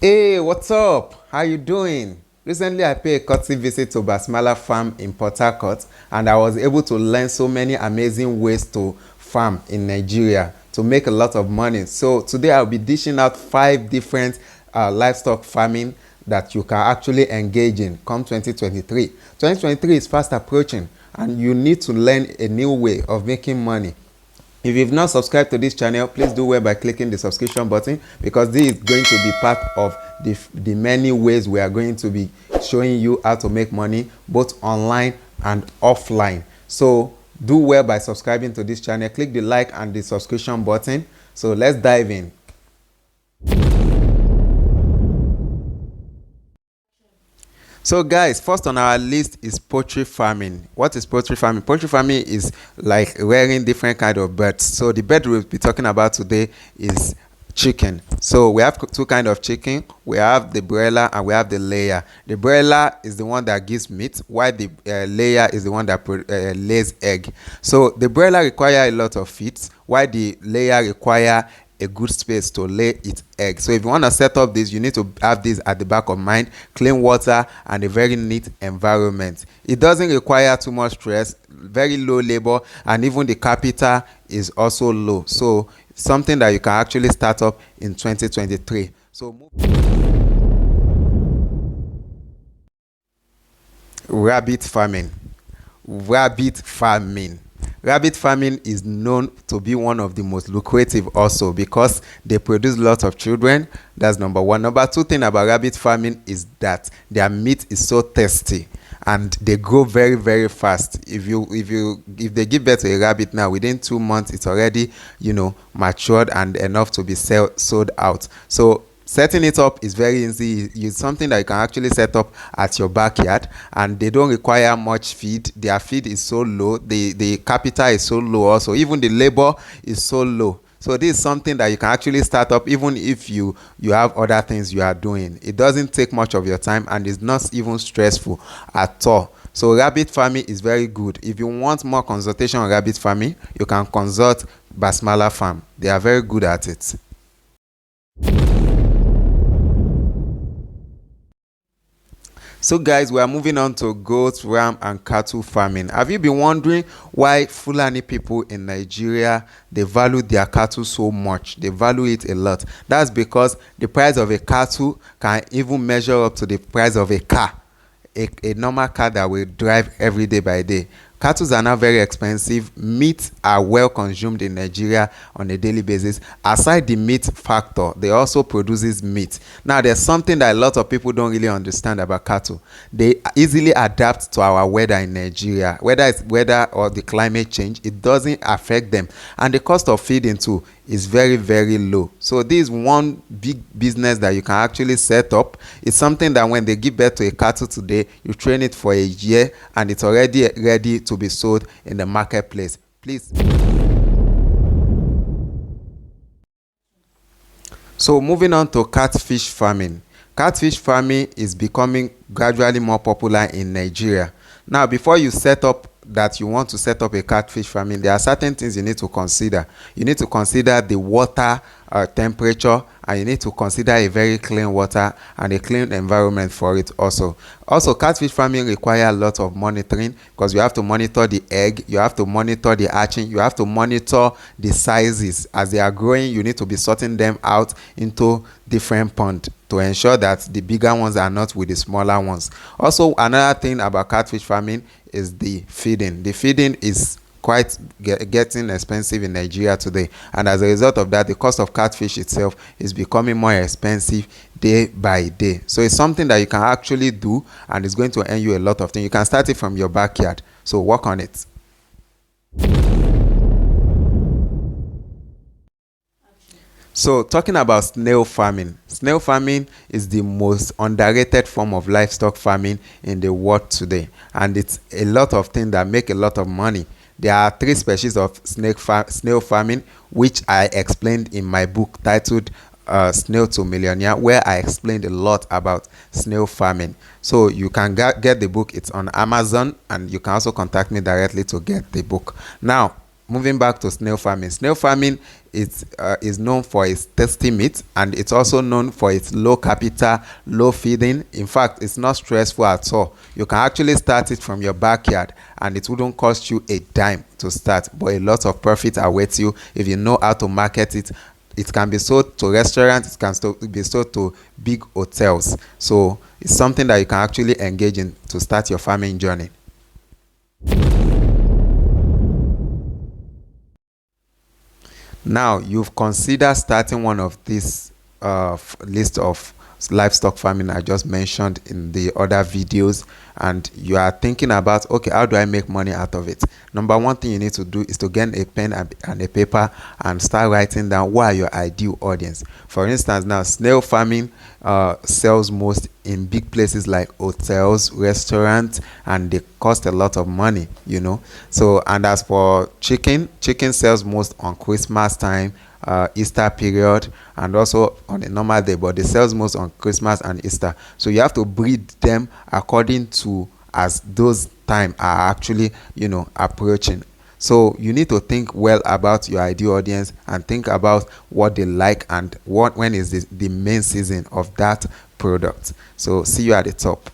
Hey, what's up? How you doing? Recently, I paid a courtesy visit to Basmala Farm in Port Harcourt, and I was able to learn so many amazing ways to farm in Nigeria to make a lot of money. So today, I'll be dishing out 5 different livestock farming that you can actually engage in come 2023. 2023 is fast approaching, and you need to learn a new way of making money. If you've not subscribed to this channel, please do well by clicking the subscription button, because this is going to be part of the many ways we are going to be showing you how to make money both online and offline. So do well by subscribing to this channel. Click the like and the subscription button. So let's dive in. So guys, first on our list is poultry farming. What is poultry farming? Poultry farming is like rearing different kind of birds. So the bird we'll be talking about today is chicken. So we have two kind of chicken. We have the broiler and we have the layer. The broiler is the one that gives meat, while the layer is the one that lays egg. So the broiler require a lot of feed, while the layer require a good space to lay its egg. So if you want to set up this, you need to have this at the back of mind: clean water and a very neat environment. It doesn't require too much stress, very low labor, and even the capital is also low. So something that you can actually start up in 2023. So rabbit farming. Rabbit farming is known to be one of the most lucrative also, because they produce lots of children. That's number one. Number two thing about rabbit farming is that their meat is so tasty and they grow very, very fast. If they give birth to a rabbit now, within 2 months it's already matured and enough to be sold out. So setting it up is very easy. It's something that you can actually set up at your backyard, and they don't require much feed. Their feed is so low, the capital is so low also, even the labor is so low. So this is something that you can actually start up even if you have other things you are doing. It doesn't take much of your time and it's not even stressful at all. So rabbit farming is very good. If you want more consultation on rabbit farming, you can consult Basmala Farm. They are very good at it. So guys, we are moving on to goat, ram and cattle farming. Have you been wondering why Fulani people in Nigeria, they value their cattle so much? They value it a lot. That's because the price of a cattle can even measure up to the price of a car, a normal car that we drive every day by day. Cattle are now very expensive. Meat are well consumed in Nigeria on a daily basis. Aside the meat factor, they also produces meat. Now, there's something that a lot of people don't really understand about cattle. They easily adapt to our weather in Nigeria. Whether it's weather or the climate change, it doesn't affect them. And the cost of feeding too is very, very low. So this is one big business that you can actually set up. It's something that when they give birth to a cattle today, you train it for a year and it's already ready to be sold in the marketplace. Please. So moving on to catfish farming. Catfish farming is becoming gradually more popular in Nigeria. Now, before you set up that you want to set up a catfish farming, there are certain things you need to consider. You need to consider the water temperature, and you need to consider a very clean water and a clean environment for it also. Catfish farming require a lot of monitoring, because you have to monitor the egg, you have to monitor the hatching, you have to monitor the sizes. As they are growing, you need to be sorting them out into different ponds to ensure that the bigger ones are not with the smaller ones. Also, another thing about catfish farming is the feeding. The feeding is quite getting expensive in Nigeria today, and as a result of that, the cost of catfish itself is becoming more expensive day by day. So it's something that you can actually do, and it's going to earn you a lot of things. You can start it from your backyard, so work on it. So talking about snail farming. Snail farming is the most underrated form of livestock farming in the world today, and it's a lot of things that make a lot of money. There are 3 species of snail farming, which I explained in my book titled Snail to Millionaire, where I explained a lot about snail farming. So you can get the book. It's on Amazon, and you can also contact me directly to get the book. Now, moving back to snail farming. Snail farming is known for its tasty meat, and it's also known for its low capital, low feeding. In fact, it's not stressful at all. You can actually start it from your backyard, and it wouldn't cost you a dime to start, but a lot of profit awaits you if you know how to market it. It can be sold to restaurants, it can be sold to big hotels. So it's something that you can actually engage in to start your farming journey. Now, you've considered starting one of these list of livestock farming I just mentioned in the other videos, and you are thinking about, okay, how do I make money out of it? Number one thing you need to do is to get a pen and a paper and start writing down what are your ideal audience. For instance, now snail farming sells most in big places like hotels, restaurants, and they cost a lot of money, you know. So, and as for chicken sells most on Christmas time, Easter period, and also on a normal day, but they sells most on Christmas and Easter. So you have to breed them according to as those time are actually, you know, approaching. So you need to think well about your ideal audience and think about what they like and when is the main season of that product. So see you at the top.